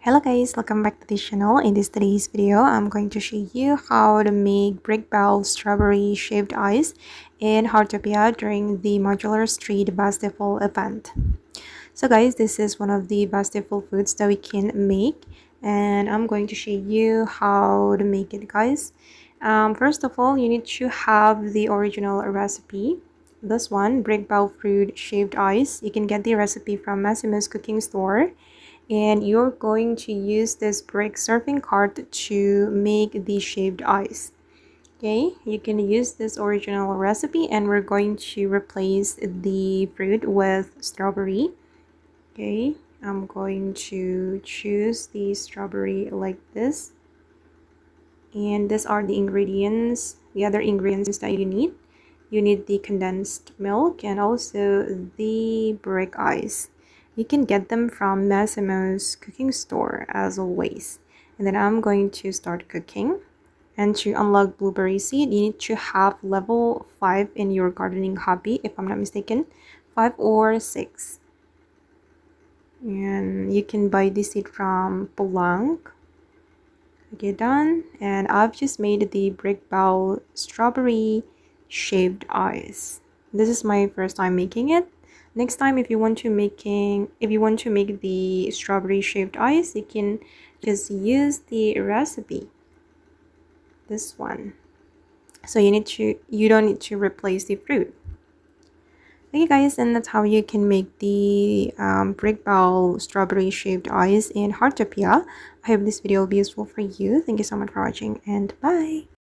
Hello guys, welcome back to this channel. In today's video, I'm going to show you how to make brick bell strawberry shaved ice in Heartopia during the modular street festival event. So guys, this is one of the festival foods that we can make, and I'm going to show you how to make it, guys. First of all, you need to have the original recipe. This one, brick bell fruit shaved ice. You can get the recipe from Massimo's cooking store, and you're going to use this brick serving cart to make the shaved ice. Okay, you can use this original recipe, and we're going to replace the fruit with strawberry. Okay, I'm going to choose the strawberry like this, and these are the ingredients, the other ingredients that you need. You need the condensed milk and also the brick ice. You can get them from Massimo's cooking store as always. And then I'm going to start cooking. And to unlock blueberry seed, you need to have level 5 in your gardening hobby, if I'm not mistaken, 5 or 6. And you can buy this seed from Polanc. Okay, done. And I've just made the brick bell strawberry shaved ice. This is my first time making it. Next time, if you want to make the strawberry shaved ice, you can just use the recipe, this one. So you don't need to replace the fruit. Okay guys, and that's how you can make the brick bell strawberry shaved ice in Heartopia. I hope this video will be useful for you. Thank you so much for watching, and bye.